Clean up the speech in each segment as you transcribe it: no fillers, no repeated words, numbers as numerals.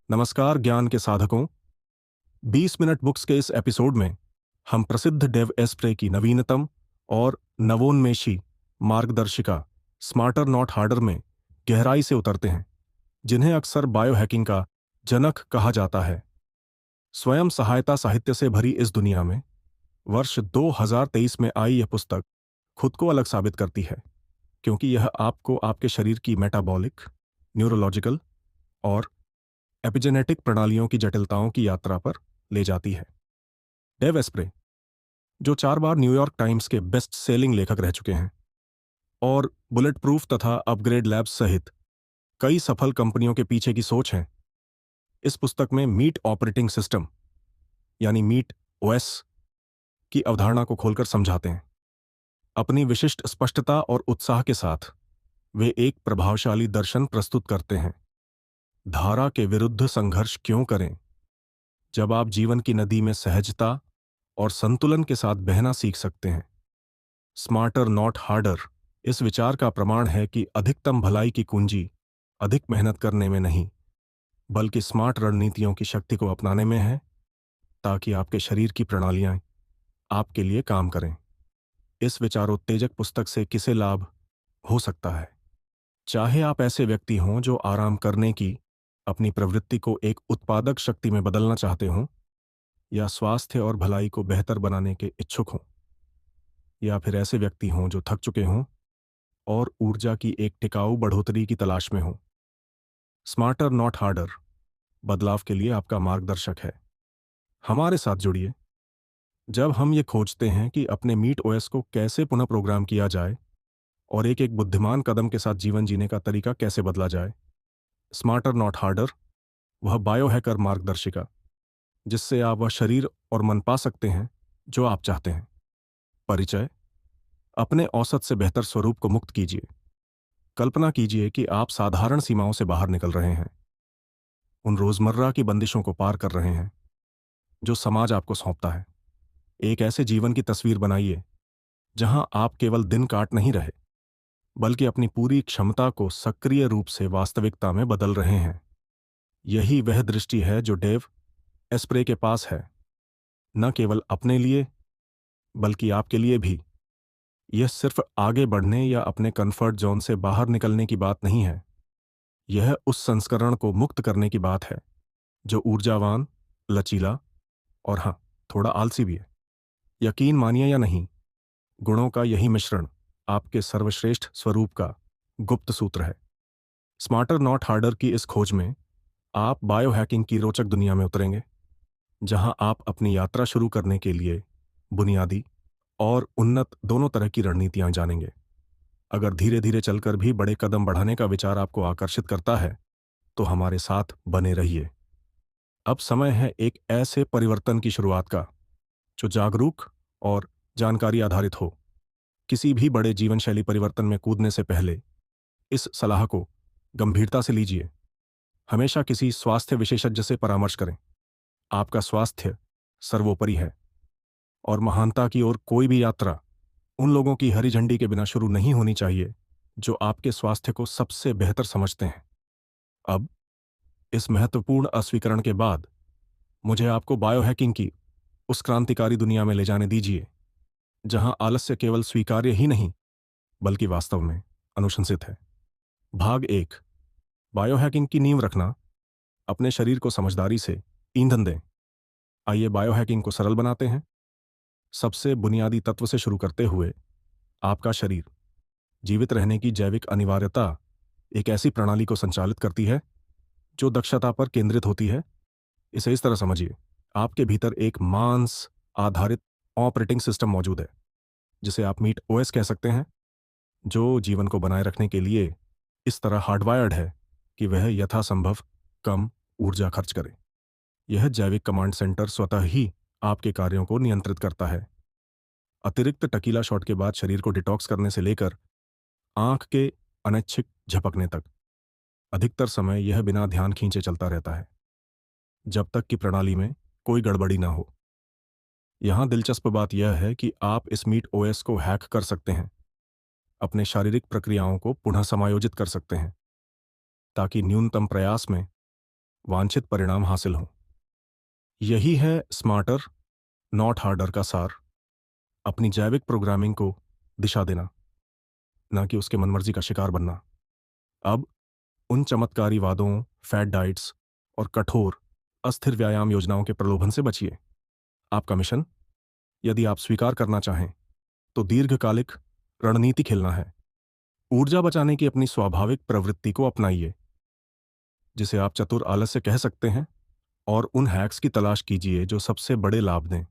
नमस्कार ज्ञान के साधकों। 20 मिनट बुक्स के इस एपिसोड में हम प्रसिद्ध डेव एस्प्रे की नवीनतम और नवोन्मेषी मार्गदर्शिका स्मार्टर नॉट हार्डर में गहराई से उतरते हैं, जिन्हें अक्सर बायोहैकिंग का जनक कहा जाता है। स्वयं सहायता साहित्य से भरी इस दुनिया में वर्ष 2023 में आई यह पुस्तक खुद को अलग साबित करती है, क्योंकि यह आपको आपके शरीर की मेटाबॉलिक, न्यूरोलॉजिकल और एपिजेनेटिक प्रणालियों की जटिलताओं की यात्रा पर ले जाती है। डेव एस्प्रे, जो 4 बार न्यूयॉर्क टाइम्स के बेस्ट सेलिंग लेखक रह चुके हैं और बुलेट प्रूफ तथा अपग्रेड लैब्स सहित कई सफल कंपनियों के पीछे की सोच हैं, इस पुस्तक में मीट ऑपरेटिंग सिस्टम यानी मीट ओएस की अवधारणा को खोलकर समझाते हैं। अपनी विशिष्ट स्पष्टता और उत्साह के साथ वे एक प्रभावशाली दर्शन प्रस्तुत करते हैं। धारा के विरुद्ध संघर्ष क्यों करें, जब आप जीवन की नदी में सहजता और संतुलन के साथ बहना सीख सकते हैं। स्मार्टर नॉट हार्डर इस विचार का प्रमाण है कि अधिकतम भलाई की कुंजी अधिक मेहनत करने में नहीं, बल्कि स्मार्ट रणनीतियों की शक्ति को अपनाने में है, ताकि आपके शरीर की प्रणालियां आपके लिए काम करें। इस विचारोत्तेजक पुस्तक से किसे लाभ हो सकता है? चाहे आप ऐसे व्यक्ति हों जो आराम करने की अपनी प्रवृत्ति को एक उत्पादक शक्ति में बदलना चाहते हों, या स्वास्थ्य और भलाई को बेहतर बनाने के इच्छुक हों, या फिर ऐसे व्यक्ति हों जो थक चुके हों और ऊर्जा की एक टिकाऊ बढ़ोतरी की तलाश में हों। स्मार्टर नॉट हार्डर बदलाव के लिए आपका मार्गदर्शक है। हमारे साथ जुड़िए जब हम ये खोजते हैं कि अपने मीट ओएस को कैसे पुनः प्रोग्राम किया जाए और एक एक बुद्धिमान कदम के साथ जीवन जीने का तरीका कैसे बदला जाए। स्मार्टर नॉट हार्डर, वह बायोहैकर मार्गदर्शिका जिससे आप वह शरीर और मन पा सकते हैं जो आप चाहते हैं। परिचय। अपने औसत से बेहतर स्वरूप को मुक्त कीजिए। कल्पना कीजिए कि आप साधारण सीमाओं से बाहर निकल रहे हैं, उन रोजमर्रा की बंदिशों को पार कर रहे हैं जो समाज आपको सौंपता है। एक ऐसे जीवन की तस्वीर बनाइए जहां आप केवल दिन काट नहीं रहे, बल्कि अपनी पूरी क्षमता को सक्रिय रूप से वास्तविकता में बदल रहे हैं। यही वह दृष्टि है जो डेव एस्प्रे के पास है, न केवल अपने लिए बल्कि आपके लिए भी। यह सिर्फ आगे बढ़ने या अपने कंफर्ट जोन से बाहर निकलने की बात नहीं है, यह उस संस्करण को मुक्त करने की बात है जो ऊर्जावान, लचीला और हाँ, थोड़ा आलसी भी है। यकीन मानिए या नहीं, गुणों का यही मिश्रण आपके सर्वश्रेष्ठ स्वरूप का गुप्त सूत्र है। स्मार्टर नॉट हार्डर की इस खोज में आप बायोहैकिंग की रोचक दुनिया में उतरेंगे, जहां आप अपनी यात्रा शुरू करने के लिए बुनियादी और उन्नत दोनों तरह की रणनीतियां जानेंगे। अगर धीरे धीरे चलकर भी बड़े कदम बढ़ाने का विचार आपको आकर्षित करता है, तो हमारे साथ बने रहिए। अब समय है एक ऐसे परिवर्तन की शुरुआत का जो जागरूक और जानकारी आधारित हो। किसी भी बड़े जीवन शैली परिवर्तन में कूदने से पहले इस सलाह को गंभीरता से लीजिए। हमेशा किसी स्वास्थ्य विशेषज्ञ से परामर्श करें। आपका स्वास्थ्य सर्वोपरि है और महानता की ओर कोई भी यात्रा उन लोगों की हरी झंडी के बिना शुरू नहीं होनी चाहिए जो आपके स्वास्थ्य को सबसे बेहतर समझते हैं। अब इस महत्वपूर्ण अस्वीकरण के बाद मुझे आपको बायोहैकिंग की उस क्रांतिकारी दुनिया में ले जाने दीजिए जहां आलस्य केवल स्वीकार्य ही नहीं बल्कि वास्तव में अनुशंसित है। भाग 1। बायोहैकिंग की नींव रखना। अपने शरीर को समझदारी से ईंधन दें। आइए बायोहैकिंग को सरल बनाते हैं। सबसे बुनियादी तत्व से शुरू करते हुए, आपका शरीर जीवित रहने की जैविक अनिवार्यता एक ऐसी प्रणाली को संचालित करती है जो दक्षता पर केंद्रित होती है। इसे इस तरह समझिए, आपके भीतर एक मांस आधारित ऑपरेटिंग सिस्टम मौजूद है, जिसे आप मीट ओएस कह सकते हैं, जो जीवन को बनाए रखने के लिए इस तरह हार्डवायर्ड है कि वह यथासंभव कम ऊर्जा खर्च करे। यह जैविक कमांड सेंटर स्वतः ही आपके कार्यों को नियंत्रित करता है। अतिरिक्त टकीला शॉट के बाद शरीर को डिटॉक्स करने से लेकर आंख के अनैच्छिक झपकने तक अधिकतर समय यह बिना ध्यान खींचे चलता रहता है, जब तक कि प्रणाली में कोई गड़बड़ी ना हो। यहां दिलचस्प बात यह है कि आप इस मीट ओएस को हैक कर सकते हैं, अपने शारीरिक प्रक्रियाओं को पुनः समायोजित कर सकते हैं, ताकि न्यूनतम प्रयास में वांछित परिणाम हासिल हों। यही है स्मार्टर नॉट हार्डर का सार। अपनी जैविक प्रोग्रामिंग को दिशा देना, ना कि उसके मनमर्जी का शिकार बनना। अब उन चमत्कारी वादों, फैट डाइट्स और कठोर अस्थिर व्यायाम योजनाओं के प्रलोभन से बचिए। आपका मिशन, यदि आप स्वीकार करना चाहें, तो दीर्घकालिक रणनीति खेलना है। ऊर्जा बचाने की अपनी स्वाभाविक प्रवृत्ति को अपनाइए, जिसे आप चतुर आलस्य कह सकते हैं, और उन हैक्स की तलाश कीजिए जो सबसे बड़े लाभ दें।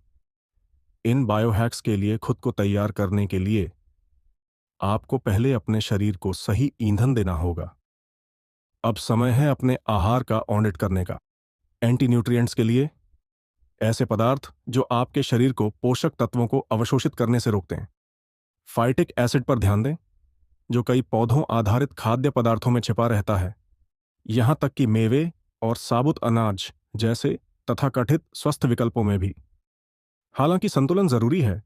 इन बायोहैक्स के लिए खुद को तैयार करने के लिए आपको पहले अपने शरीर को सही ईंधन देना होगा। अब समय है अपने आहार का ऑडिट करने का। एंटी न्यूट्रिएंट्स के लिए ऐसे पदार्थ जो आपके शरीर को पोषक तत्वों को अवशोषित करने से रोकते हैं। फाइटिक एसिड पर ध्यान दें, जो कई पौधों आधारित खाद्य पदार्थों में छिपा रहता है, यहां तक कि मेवे और साबुत अनाज जैसे तथाकथित स्वस्थ विकल्पों में भी। हालांकि संतुलन जरूरी है,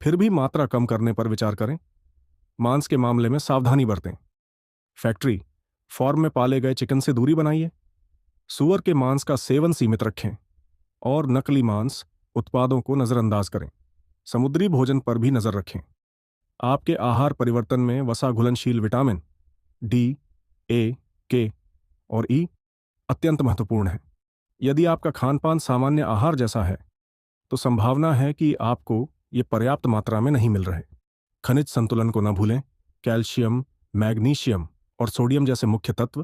फिर भी मात्रा कम करने पर विचार करें। मांस के मामले में सावधानी बरतें। फैक्ट्री फार्म में पाले गए चिकन से दूरी बनाइए। सूअर के मांस का सेवन सीमित रखें और नकली मांस उत्पादों को नजरअंदाज करें। समुद्री भोजन पर भी नजर रखें। आपके आहार परिवर्तन में वसा घुलनशील विटामिन डी, ए, के और ई अत्यंत महत्वपूर्ण है। यदि आपका खानपान सामान्य आहार जैसा है, तो संभावना है कि आपको ये पर्याप्त मात्रा में नहीं मिल रहे। खनिज संतुलन को न भूलें। कैल्शियम, मैग्नीशियम और सोडियम जैसे मुख्य तत्व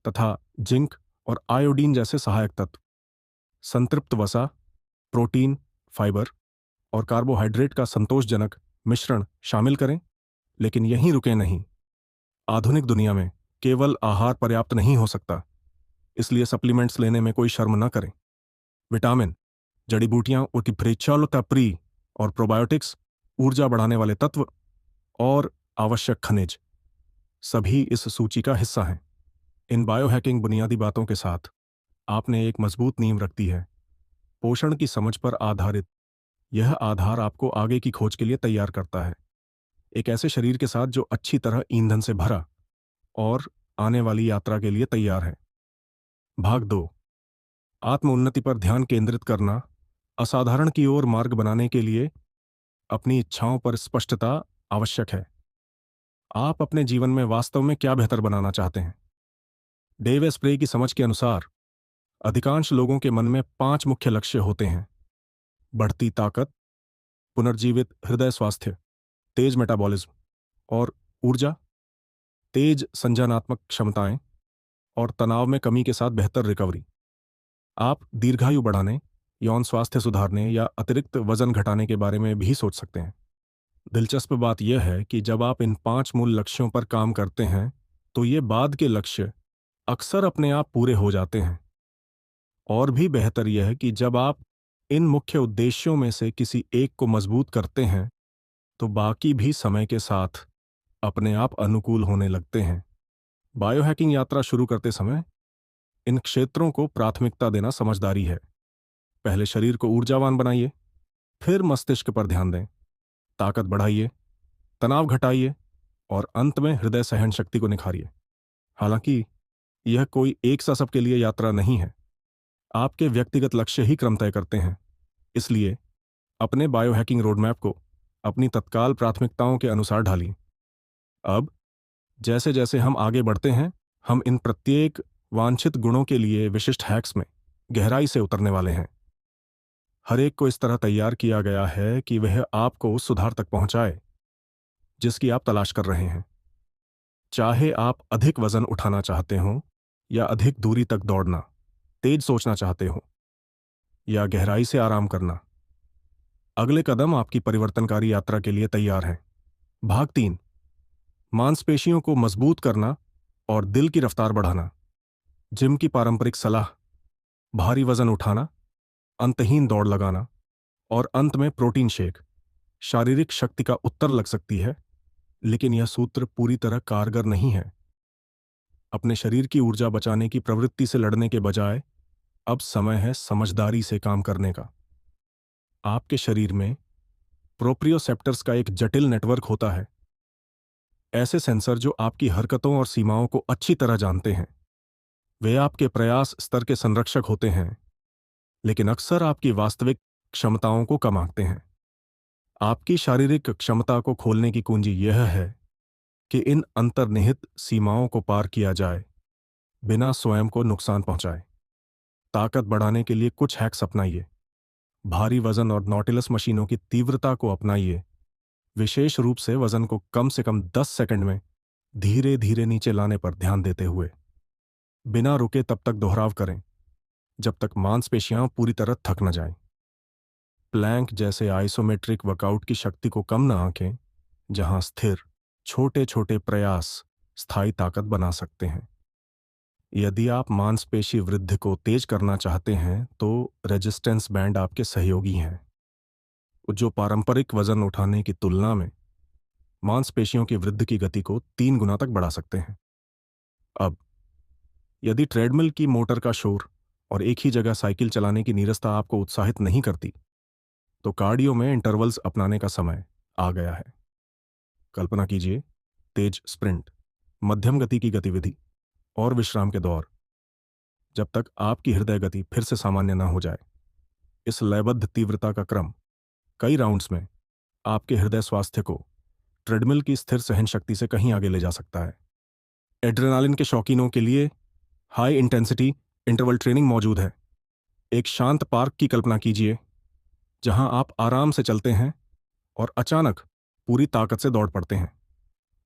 तथा जिंक और आयोडीन जैसे सहायक तत्व, संतृप्त वसा, प्रोटीन, फाइबर और कार्बोहाइड्रेट का संतोषजनक मिश्रण शामिल करें। लेकिन यहीं रुके नहीं। आधुनिक दुनिया में केवल आहार पर्याप्त नहीं हो सकता, इसलिए सप्लीमेंट्स लेने में कोई शर्म न करें। विटामिन, जड़ी बूटियां, उनकी प्रेक्षालता प्री और प्रोबायोटिक्स, ऊर्जा बढ़ाने वाले तत्व और आवश्यक खनिज सभी इस सूची का हिस्सा हैं। इन बायोहैकिंग बुनियादी बातों के साथ आपने एक मजबूत नींव रख दी है। पोषण की समझ पर आधारित यह आधार आपको आगे की खोज के लिए तैयार करता है। एक ऐसे शरीर के साथ जो अच्छी तरह ईंधन से भरा और आने वाली यात्रा के लिए तैयार है। भाग 2, आत्म उन्नति पर ध्यान केंद्रित करना। असाधारण की ओर मार्ग बनाने के लिए अपनी इच्छाओं पर स्पष्टता आवश्यक है। आप अपने जीवन में वास्तव में क्या बेहतर बनाना चाहते हैं? डेव एस्प्रे की समझ के अनुसार अधिकांश लोगों के मन में 5 मुख्य लक्ष्य होते हैं: बढ़ती ताकत, पुनर्जीवित हृदय स्वास्थ्य, तेज मेटाबॉलिज्म और ऊर्जा, तेज संज्ञानात्मक क्षमताएं और तनाव में कमी के साथ बेहतर रिकवरी। आप दीर्घायु बढ़ाने, यौन स्वास्थ्य सुधारने या अतिरिक्त वजन घटाने के बारे में भी सोच सकते हैं। दिलचस्प बात यह है कि जब आप इन 5 मूल लक्ष्यों पर काम करते हैं, तो ये बाद के लक्ष्य अक्सर अपने आप पूरे हो जाते हैं। और भी बेहतर यह है कि जब आप इन मुख्य उद्देश्यों में से किसी एक को मजबूत करते हैं, तो बाकी भी समय के साथ अपने आप अनुकूल होने लगते हैं। बायोहैकिंग यात्रा शुरू करते समय इन क्षेत्रों को प्राथमिकता देना समझदारी है। पहले शरीर को ऊर्जावान बनाइए, फिर मस्तिष्क पर ध्यान दें, ताकत बढ़ाइए, तनाव घटाइए और अंत में हृदय सहन शक्ति को निखारिए। हालांकि यह कोई एक सा सबके लिए यात्रा नहीं है। आपके व्यक्तिगत लक्ष्य ही क्रम तय करते हैं। इसलिए अपने बायोहैकिंग रोडमैप को अपनी तत्काल प्राथमिकताओं के अनुसार ढालिए। अब जैसे जैसे हम आगे बढ़ते हैं, हम इन प्रत्येक वांछित गुणों के लिए विशिष्ट हैक्स में गहराई से उतरने वाले हैं। हर एक को इस तरह तैयार किया गया है कि वह आपको उस सुधार तक पहुंचाए जिसकी आप तलाश कर रहे हैं। चाहे आप अधिक वजन उठाना चाहते हो या अधिक दूरी तक दौड़ना, तेज सोचना चाहते हो या गहराई से आराम करना, अगले कदम आपकी परिवर्तनकारी यात्रा के लिए तैयार हैं। भाग 3, मांसपेशियों को मजबूत करना और दिल की रफ्तार बढ़ाना। जिम की पारंपरिक सलाह, भारी वजन उठाना, अंतहीन दौड़ लगाना और अंत में प्रोटीन शेक शारीरिक शक्ति का उत्तर लग सकती है, लेकिन यह सूत्र पूरी तरह कारगर नहीं है। अपने शरीर की ऊर्जा बचाने की प्रवृत्ति से लड़ने के बजाय अब समय है समझदारी से काम करने का। आपके शरीर में प्रोप्रियोसेप्टर्स का एक जटिल नेटवर्क होता है, ऐसे सेंसर जो आपकी हरकतों और सीमाओं को अच्छी तरह जानते हैं। वे आपके प्रयास स्तर के संरक्षक होते हैं, लेकिन अक्सर आपकी वास्तविक क्षमताओं को कम आंकते हैं। आपकी शारीरिक क्षमता को खोलने की कुंजी यह है कि इन अंतर्निहित सीमाओं को पार किया जाए बिना स्वयं को नुकसान पहुंचाए। ताकत बढ़ाने के लिए कुछ हैक्स अपनाइए। भारी वजन और नॉटिलस मशीनों की तीव्रता को अपनाइए, विशेष रूप से कम 10 सेकंड में धीरे धीरे नीचे लाने पर ध्यान देते हुए। बिना रुके तब तक दोहराव करें जब तक मांसपेशियां पूरी तरह थक न जाएं। प्लैंक जैसे आइसोमेट्रिक वर्कआउट की शक्ति को कम न आंकें, जहां स्थिर छोटे छोटे प्रयास स्थायी ताकत बना सकते हैं। यदि आप मांसपेशी वृद्धि को तेज करना चाहते हैं तो रेजिस्टेंस बैंड आपके सहयोगी हैं, जो पारंपरिक वजन उठाने की तुलना में मांसपेशियों की वृद्धि की गति को 3 गुना तक बढ़ा सकते हैं। अब यदि ट्रेडमिल की मोटर का शोर और एक ही जगह साइकिल चलाने की नीरसता आपको उत्साहित नहीं करती, तो कार्डियो में इंटरवल्स अपनाने का समय आ गया है। कल्पना कीजिए, तेज स्प्रिंट, मध्यम गति की गतिविधि और विश्राम के दौर, जब तक आपकी हृदय गति फिर से सामान्य न हो जाए। इस लयबद्ध तीव्रता का क्रम कई राउंड्स में आपके हृदय स्वास्थ्य को ट्रेडमिल की स्थिर सहन शक्ति से कहीं आगे ले जा सकता है। एड्रेनालिन के शौकीनों के लिए हाई इंटेंसिटी इंटरवल ट्रेनिंग मौजूद है। एक शांत पार्क की कल्पना कीजिए, जहां आप आराम से चलते हैं और अचानक पूरी ताकत से दौड़ पड़ते हैं।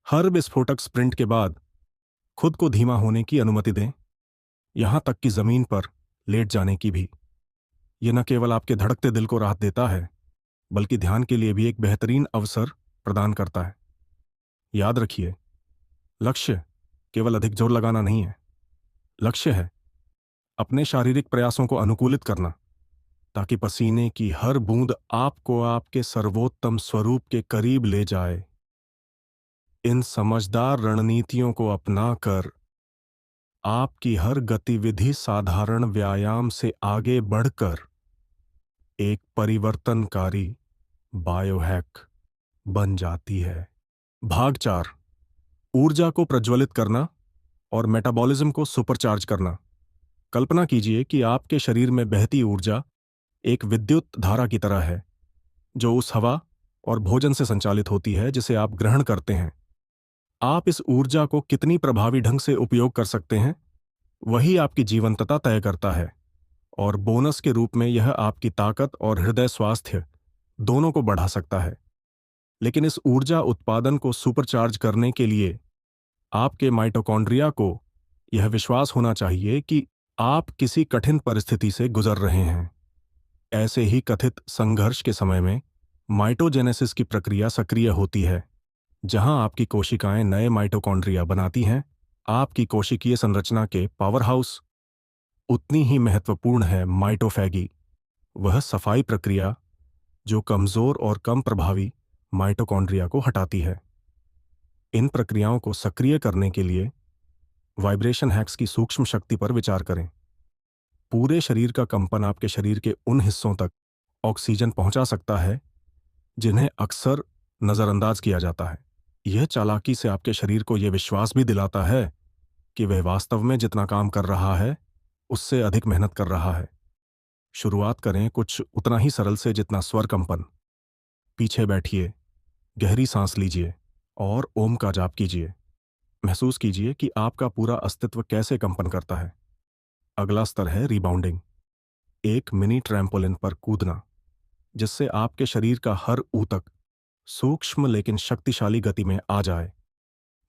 हर विस्फोटक स्प्रिंट के बाद खुद को धीमा होने की अनुमति दें, यहां तक कि जमीन पर लेट जाने की भी। यह न केवल आपके धड़कते दिल को राहत देता है, बल्कि ध्यान के लिए भी एक बेहतरीन अवसर प्रदान करता है। याद रखिए, लक्ष्य केवल अधिक जोर लगाना नहीं है। लक्ष्य है अपने शारीरिक प्रयासों को अनुकूलित करना, ताकि पसीने की हर बूंद आपको आपके सर्वोत्तम स्वरूप के करीब ले जाए। इन समझदार रणनीतियों को अपनाकर आपकी हर गतिविधि साधारण व्यायाम से आगे बढ़कर एक परिवर्तनकारी बायोहैक बन जाती है। भाग 4, ऊर्जा को प्रज्वलित करना और मेटाबॉलिज्म को सुपरचार्ज करना। कल्पना कीजिए कि आपके शरीर में बहती ऊर्जा एक विद्युत धारा की तरह है, जो उस हवा और भोजन से संचालित होती है जिसे आप ग्रहण करते हैं। आप इस ऊर्जा को कितनी प्रभावी ढंग से उपयोग कर सकते हैं, वही आपकी जीवंतता तय करता है, और बोनस के रूप में यह आपकी ताकत और हृदय स्वास्थ्य दोनों को बढ़ा सकता है। लेकिन इस ऊर्जा उत्पादन को सुपरचार्ज करने के लिए आपके माइटोकॉन्ड्रिया को यह विश्वास होना चाहिए कि आप किसी कठिन परिस्थिति से गुजर रहे हैं। ऐसे ही कथित संघर्ष के समय में माइटोजेनेसिस की प्रक्रिया सक्रिय होती है, जहां आपकी कोशिकाएं नए माइटोकॉन्ड्रिया बनाती हैं। आपकी कोशिकीय संरचना के पावरहाउस उतनी ही महत्वपूर्ण है माइटोफैगी, वह सफाई प्रक्रिया जो कमजोर और कम प्रभावी माइटोकॉन्ड्रिया को हटाती है। इन प्रक्रियाओं को सक्रिय करने के लिए वाइब्रेशन हैक्स की सूक्ष्म शक्ति पर विचार करें। पूरे शरीर का कंपन आपके शरीर के उन हिस्सों तक ऑक्सीजन पहुंचा सकता है जिन्हें अक्सर नजरअंदाज किया जाता है। यह चालाकी से आपके शरीर को यह विश्वास भी दिलाता है कि वह वास्तव में जितना काम कर रहा है उससे अधिक मेहनत कर रहा है। शुरुआत करें कुछ उतना ही सरल से जितना स्वर कंपन। पीछे बैठिए, गहरी सांस लीजिए और ओम का जाप कीजिए। महसूस कीजिए कि आपका पूरा अस्तित्व कैसे कंपन करता है। अगला स्तर है रिबाउंडिंग। एक मिनी ट्रैम्पोलिन पर कूदना, जिससे आपके शरीर का हर ऊतक सूक्ष्म लेकिन शक्तिशाली गति में आ जाए।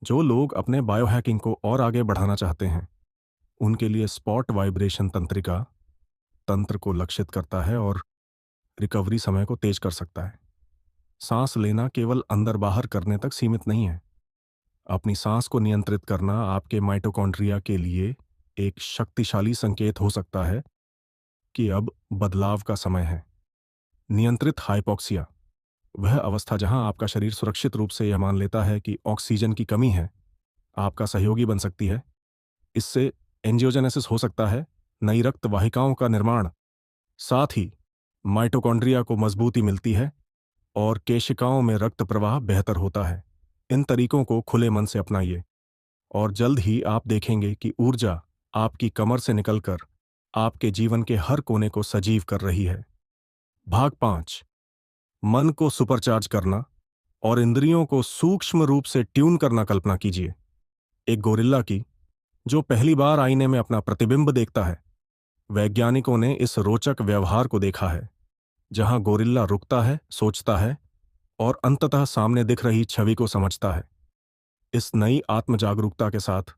जो लोग अपने बायोहैकिंग को और आगे बढ़ाना चाहते हैं, उनके लिए स्पॉट वाइब्रेशन तंत्रिका तंत्र को लक्षित करता है और रिकवरी समय को तेज कर सकता है। सांस लेना केवल अंदर बाहर करने तक सीमित नहीं है। अपनी सांस को नियंत्रित करना आपके माइटोकॉन्ड्रिया के लिए एक शक्तिशाली संकेत हो सकता है कि अब बदलाव का समय है। नियंत्रित हाइपोक्सिया, वह अवस्था जहां आपका शरीर सुरक्षित रूप से यह मान लेता है कि ऑक्सीजन की कमी है, आपका सहयोगी बन सकती है। इससे एंजियोजेनेसिस हो सकता है, नई रक्त वाहिकाओं का निर्माण, साथ ही माइटोकॉन्ड्रिया को मजबूती मिलती है और केशिकाओं में रक्त प्रवाह बेहतर होता है। इन तरीकों को खुले मन से अपनाइए और जल्द ही आप देखेंगे कि ऊर्जा आपकी कमर से निकलकर आपके जीवन के हर कोने को सजीव कर रही है। भाग 5, मन को सुपरचार्ज करना और इंद्रियों को सूक्ष्म रूप से ट्यून करना। कल्पना कीजिए एक गोरिल्ला की, जो पहली बार आईने में अपना प्रतिबिंब देखता है। वैज्ञानिकों ने इस रोचक व्यवहार को देखा है, जहां गोरिल्ला रुकता है, सोचता है और अंततः सामने दिख रही छवि को समझता है। इस नई आत्म जागरूकता के साथ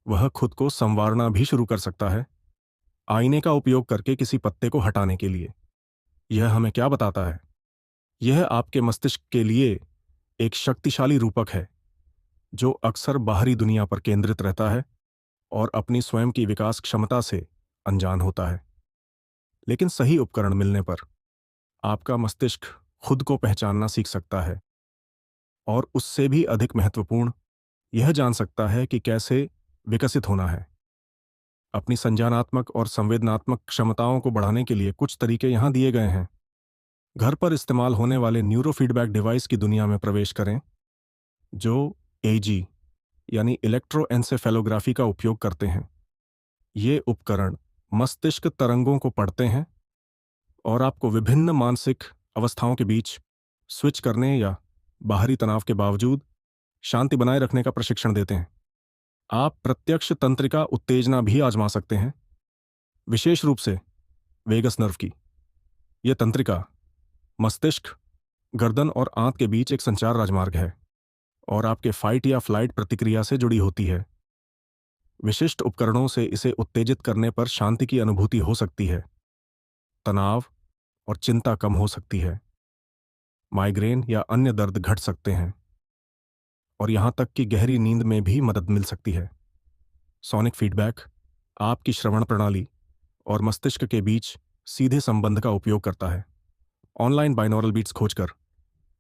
वह खुद को संवारना भी शुरू कर सकता है, आईने का उपयोग करके किसी पत्ते को हटाने के लिए। यह हमें क्या बताता है? यह आपके मस्तिष्क के लिए एक शक्तिशाली रूपक है, जो अक्सर बाहरी दुनिया पर केंद्रित रहता है और अपनी स्वयं की विकास क्षमता से अनजान होता है। लेकिन सही उपकरण मिलने पर आपका मस्तिष्क खुद को पहचानना सीख सकता है और उससे भी अधिक महत्वपूर्ण, यह जान सकता है कि कैसे विकसित होना है। अपनी संज्ञानात्मक और संवेदनात्मक क्षमताओं को बढ़ाने के लिए कुछ तरीके यहां दिए गए हैं। घर पर इस्तेमाल होने वाले न्यूरो फीडबैक डिवाइस की दुनिया में प्रवेश करें, जो एजी यानी इलेक्ट्रोएन्सेफेलोग्राफी का उपयोग करते हैं। ये उपकरण मस्तिष्क तरंगों को पढ़ते हैं और आपको विभिन्न मानसिक अवस्थाओं के बीच स्विच करने या बाहरी तनाव के बावजूद शांति बनाए रखने का प्रशिक्षण देते हैं। आप प्रत्यक्ष तंत्रिका उत्तेजना भी आजमा सकते हैं, विशेष रूप से वेगस नर्व की। यह तंत्रिका मस्तिष्क, गर्दन और आंत के बीच एक संचार राजमार्ग है और आपके फाइट या फ्लाइट प्रतिक्रिया से जुड़ी होती है। विशिष्ट उपकरणों से इसे उत्तेजित करने पर शांति की अनुभूति हो सकती है, तनाव और चिंता कम हो सकती है, माइग्रेन या अन्य दर्द घट सकते हैं और यहां तक कि गहरी नींद में भी मदद मिल सकती है। सोनिक फीडबैक आपकी श्रवण प्रणाली और मस्तिष्क के बीच सीधे संबंध का उपयोग करता है। ऑनलाइन बाइनौरल बीट्स खोजकर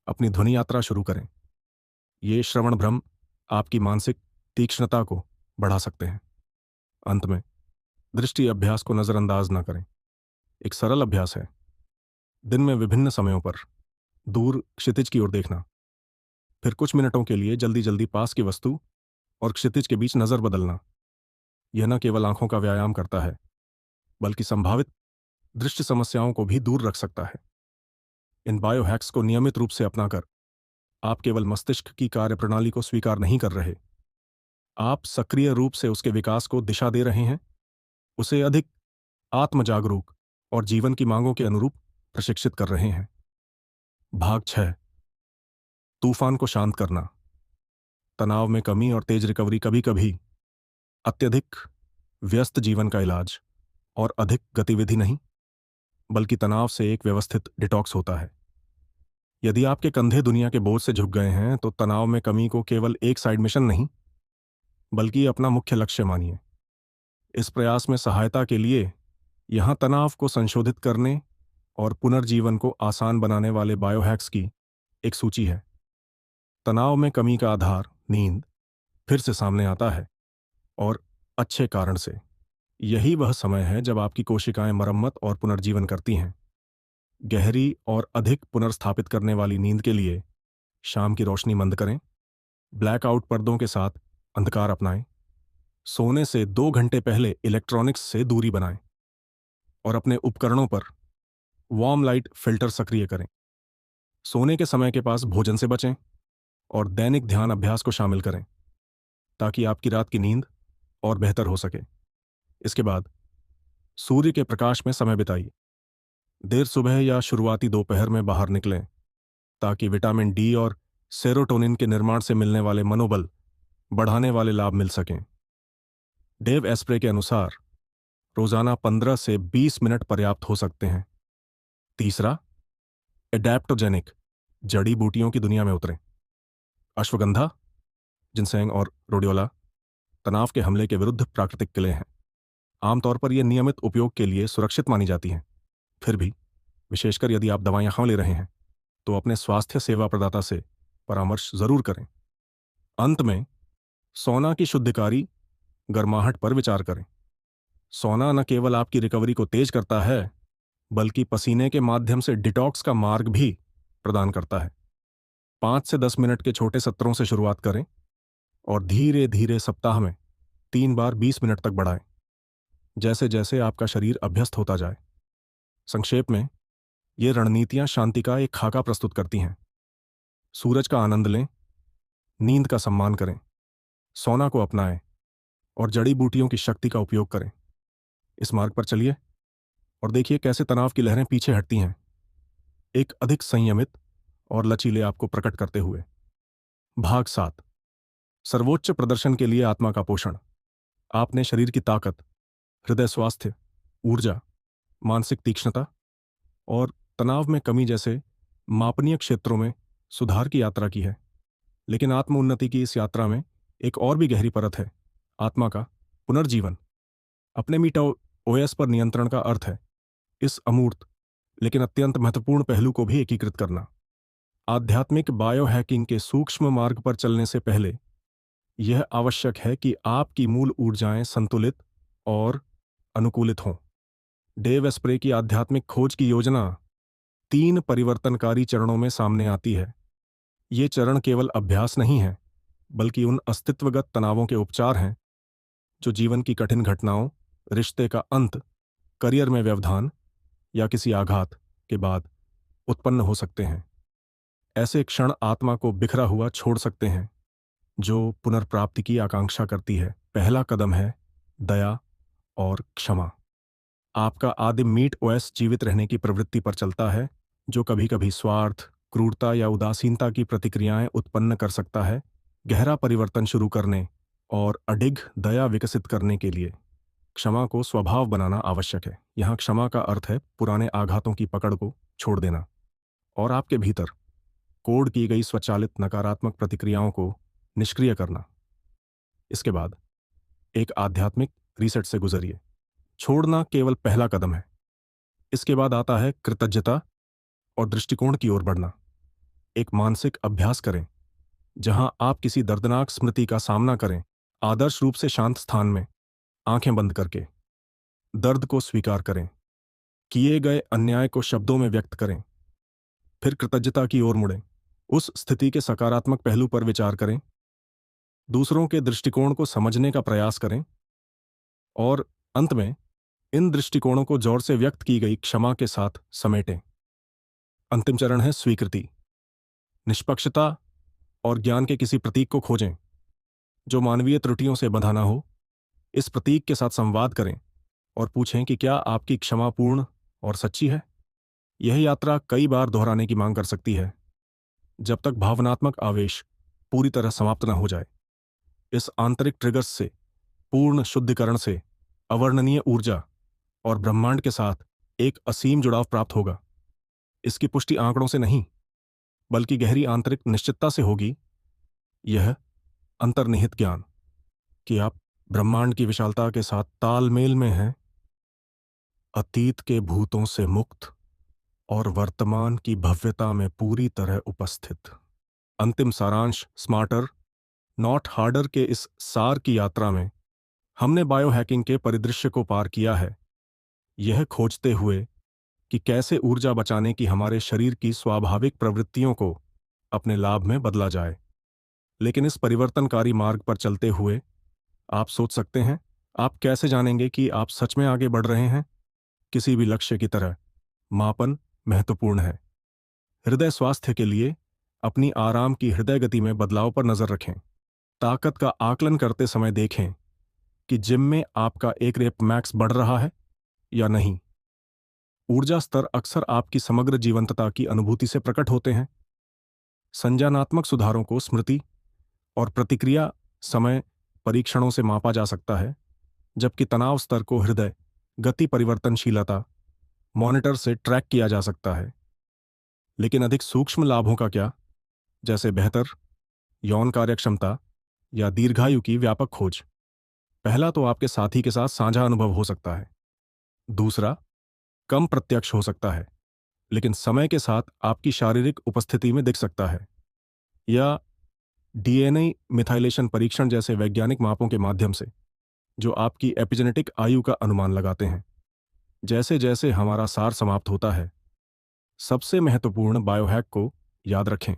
अपनी ध्वनि यात्रा शुरू करें। ये श्रवण भ्रम आपकी मानसिक तीक्ष्णता को बढ़ा सकते हैं। अंत में, दृष्टि अभ्यास को नजरअंदाज न करें। एक सरल अभ्यास है, दिन में विभिन्न समयों पर दूर क्षितिज की ओर देखना, फिर कुछ मिनटों के लिए जल्दी जल्दी पास की वस्तु और क्षितिज के बीच नजर बदलना। यह न केवल आंखों का व्यायाम करता है, बल्कि संभावित दृष्टि समस्याओं को भी दूर रख सकता है। इन बायोहैक्स को नियमित रूप से अपनाकर आप केवल मस्तिष्क की कार्यप्रणाली को स्वीकार नहीं कर रहे, आप सक्रिय रूप से उसके विकास को दिशा दे रहे हैं, उसे अधिक आत्मजागरूक और जीवन की मांगों के अनुरूप प्रशिक्षित कर रहे हैं। भाग 6, तूफान को शांत करना। तनाव में कमी और तेज रिकवरी कभी कभी अत्यधिक व्यस्त जीवन का इलाज और अधिक गतिविधि नहीं, बल्कि तनाव से एक व्यवस्थित डिटॉक्स होता है। यदि आपके कंधे दुनिया के बोझ से झुक गए हैं, तो तनाव में कमी को केवल एक साइड मिशन नहीं, बल्कि अपना मुख्य लक्ष्य मानिए। इस प्रयास में सहायता के लिए यहां तनाव को संशोधित करने और पुनर्जीवन को आसान बनाने वाले बायोहैक्स की एक सूची है। तनाव में कमी का आधार नींद फिर से सामने आता है, और अच्छे कारण से। यही वह समय है जब आपकी कोशिकाएं मरम्मत और पुनर्जीवन करती हैं। गहरी और अधिक पुनर्स्थापित करने वाली नींद के लिए शाम की रोशनी मंद करें, ब्लैकआउट पर्दों के साथ अंधकार अपनाएं, सोने से 2 घंटे पहले इलेक्ट्रॉनिक्स से दूरी बनाएं और अपने उपकरणों पर वार्म लाइट फिल्टर सक्रिय करें। सोने के समय के पास भोजन से बचें और दैनिक ध्यान अभ्यास को शामिल करें, ताकि आपकी रात की नींद और बेहतर हो सके। इसके बाद सूर्य के प्रकाश में समय बिताइए। देर सुबह या शुरुआती दोपहर में बाहर निकलें, ताकि विटामिन डी और सेरोटोनिन के निर्माण से मिलने वाले मनोबल बढ़ाने वाले लाभ मिल सकें। डेव एस्प्रे के अनुसार रोजाना 15 से 20 मिनट पर्याप्त हो सकते हैं। तीसरा, एडेप्टोजेनिक जड़ी बूटियों की दुनिया में उतरें। अश्वगंधा, जिनसेंग और रोडियोला तनाव के हमले के विरुद्ध प्राकृतिक किले हैं। आमतौर पर यह नियमित उपयोग के लिए सुरक्षित मानी जाती हैं। फिर भी, विशेषकर यदि आप दवाइयां खा ले रहे हैं, तो अपने स्वास्थ्य सेवा प्रदाता से परामर्श जरूर करें। अंत में, सोना की शुद्धिकारी गर्माहट पर विचार करें। सोना न केवल आपकी रिकवरी को तेज करता है, बल्कि पसीने के माध्यम से डिटॉक्स का मार्ग भी प्रदान करता है। 5 से 10 मिनट के छोटे सत्रों से शुरुआत करें और धीरे धीरे सप्ताह में 3 बार 20 मिनट तक बढ़ाएं। जैसे जैसे आपका शरीर अभ्यस्त होता जाए। संक्षेप में, ये रणनीतियां शांति का एक खाका प्रस्तुत करती हैं। सूरज का आनंद लें, नींद का सम्मान करें, सोना को अपनाएं और जड़ी बूटियों की शक्ति का उपयोग करें। इस मार्ग पर चलिए और देखिए कैसे तनाव की लहरें पीछे हटती हैं, एक अधिक संयमित और लचीले आपको प्रकट करते हुए। भाग 7, सर्वोच्च प्रदर्शन के लिए आत्मा का पोषण। आपने शरीर की ताकत, हृदय स्वास्थ्य, ऊर्जा, मानसिक तीक्ष्णता और तनाव में कमी जैसे मापनीय क्षेत्रों में सुधार की यात्रा की है। लेकिन आत्म उन्नति की इस यात्रा में एक और भी गहरी परत है, आत्मा का पुनर्जीवन। अपने मीटा ओएस पर नियंत्रण का अर्थ है इस अमूर्त लेकिन अत्यंत महत्वपूर्ण पहलू को भी एकीकृत करना। आध्यात्मिक बायोहैकिंग के सूक्ष्म मार्ग पर चलने से पहले यह आवश्यक है कि आपकी मूल ऊर्जाएं संतुलित और अनुकूलित हों। डेव एस्प्रे की आध्यात्मिक खोज की योजना 3 परिवर्तनकारी चरणों में सामने आती है। ये चरण केवल अभ्यास नहीं है, बल्कि उन अस्तित्वगत तनावों के उपचार हैं जो जीवन की कठिन घटनाओं, रिश्ते का अंत, करियर में व्यवधान या किसी आघात के बाद उत्पन्न हो सकते हैं। ऐसे क्षण आत्मा को बिखरा हुआ छोड़ सकते हैं, जो पुनर्प्राप्ति की आकांक्षा करती है। पहला कदम है दया और क्षमा। आपका आदिम मीट ओएस जीवित रहने की प्रवृत्ति पर चलता है, जो कभी कभी स्वार्थ, क्रूरता या उदासीनता की प्रतिक्रियाएं उत्पन्न कर सकता है। गहरा परिवर्तन शुरू करने और अडिग दया विकसित करने के लिए क्षमा को स्वभाव बनाना आवश्यक है। यहाँ क्षमा का अर्थ है पुराने आघातों की पकड़ को छोड़ देना और आपके भीतर कोड की गई स्वचालित नकारात्मक प्रतिक्रियाओं को निष्क्रिय करना। इसके बाद एक आध्यात्मिक रीसेट से गुजरिए। छोड़ना केवल पहला कदम है। इसके बाद आता है कृतज्ञता और दृष्टिकोण की ओर बढ़ना। एक मानसिक अभ्यास करें जहां आप किसी दर्दनाक स्मृति का सामना करें, आदर्श रूप से शांत स्थान में, आंखें बंद करके। दर्द को स्वीकार करें, किए गए अन्याय को शब्दों में व्यक्त करें, फिर कृतज्ञता की ओर मुड़ें। उस स्थिति के सकारात्मक पहलू पर विचार करें, दूसरों के दृष्टिकोण को समझने का प्रयास करें और अंत में इन दृष्टिकोणों को जोर से व्यक्त की गई क्षमा के साथ समेटें। अंतिम चरण है स्वीकृति। निष्पक्षता और ज्ञान के किसी प्रतीक को खोजें जो मानवीय त्रुटियों से बंधा ना हो। इस प्रतीक के साथ संवाद करें और पूछें कि क्या आपकी क्षमा पूर्ण और सच्ची है। यह यात्रा कई बार दोहराने की मांग कर सकती है, जब तक भावनात्मक आवेश पूरी तरह समाप्त न हो जाए। इस आंतरिक ट्रिगर्स से, पूर्ण शुद्धिकरण से, अवर्णनीय ऊर्जा और ब्रह्मांड के साथ एक असीम जुड़ाव प्राप्त होगा। इसकी पुष्टि आंकड़ों से नहीं, बल्कि गहरी आंतरिक निश्चितता से होगी। यह अंतर्निहित ज्ञान कि आप ब्रह्मांड की विशालता के साथ तालमेल में हैं, अतीत के भूतों से मुक्त और वर्तमान की भव्यता में पूरी तरह उपस्थित। अंतिम सारांश, स्मार्टर नॉट हार्डर के इस सार की यात्रा में हमने बायोहैकिंग के परिदृश्य को पार किया है, यह खोजते हुए कि कैसे ऊर्जा बचाने की हमारे शरीर की स्वाभाविक प्रवृत्तियों को अपने लाभ में बदला जाए। लेकिन इस परिवर्तनकारी मार्ग पर चलते हुए आप सोच सकते हैं, आप कैसे जानेंगे कि आप सच में आगे बढ़ रहे हैं? किसी भी लक्ष्य की तरह मापन महत्वपूर्ण है। हृदय स्वास्थ्य के लिए अपनी आराम की हृदय गति में बदलाव पर नजर रखें। ताकत का आकलन करते समय देखें कि जिम में आपका एक रेप मैक्स बढ़ रहा है या नहीं। ऊर्जा स्तर अक्सर आपकी समग्र जीवंतता की अनुभूति से प्रकट होते हैं। संज्ञानात्मक सुधारों को स्मृति और प्रतिक्रिया समय परीक्षणों से मापा जा सकता है, जबकि तनाव स्तर को हृदय गति परिवर्तनशीलता मॉनिटर से ट्रैक किया जा सकता है। लेकिन अधिक सूक्ष्म लाभों का क्या, जैसे बेहतर यौन कार्यक्षमता या दीर्घायु की व्यापक खोज? पहला तो आपके साथी के साथ साझा अनुभव हो सकता है। दूसरा कम प्रत्यक्ष हो सकता है, लेकिन समय के साथ आपकी शारीरिक उपस्थिति में दिख सकता है। या डीएनए मिथाइलेशन परीक्षण जैसे वैज्ञानिक मापों के माध्यम से, जो आपकी एपिजेनेटिक आयु का अनुमान लगाते हैं। जैसे जैसे हमारा सार समाप्त होता है, सबसे महत्वपूर्ण बायोहैक को याद रखें,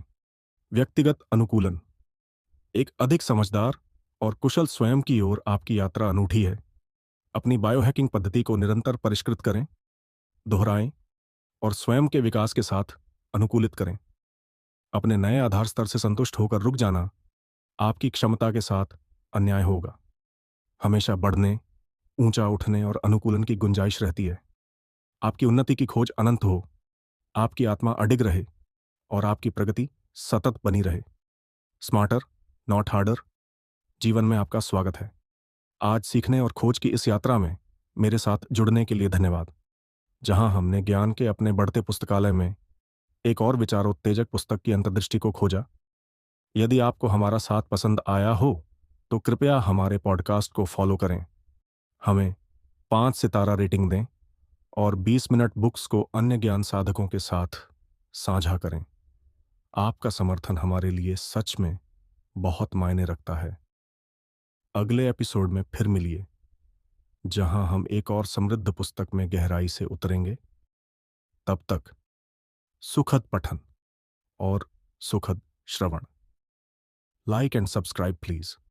व्यक्तिगत अनुकूलन। एक अधिक समझदार और कुशल स्वयं की ओर आपकी यात्रा अनूठी है। अपनी बायोहैकिंग पद्धति को निरंतर परिष्कृत करें, दोहराएं और स्वयं के विकास के साथ अनुकूलित करें। अपने नए आधार स्तर से संतुष्ट होकर रुक जाना आपकी क्षमता के साथ अन्याय होगा। हमेशा बढ़ने, ऊंचा उठने और अनुकूलन की गुंजाइश रहती है। आपकी उन्नति की खोज अनंत हो, आपकी आत्मा अडिग रहे और आपकी प्रगति सतत बनी रहे। स्मार्टर नॉट हार्डर जीवन में आपका स्वागत है। आज सीखने और खोज की इस यात्रा में मेरे साथ जुड़ने के लिए धन्यवाद, जहां हमने ज्ञान के अपने बढ़ते पुस्तकालय में एक और विचारोत्तेजक पुस्तक की अंतर्दृष्टि को खोजा। यदि आपको हमारा साथ पसंद आया हो तो कृपया हमारे पॉडकास्ट को फॉलो करें, हमें 5 सितारा रेटिंग दें और 20 मिनट बुक्स को अन्य ज्ञान साधकों के साथ साझा करें। आपका समर्थन हमारे लिए सच में बहुत मायने रखता है। अगले एपिसोड में फिर मिलिए, जहां हम एक और समृद्ध पुस्तक में गहराई से उतरेंगे। तब तक सुखद पठन और सुखद श्रवण। Like and subscribe please.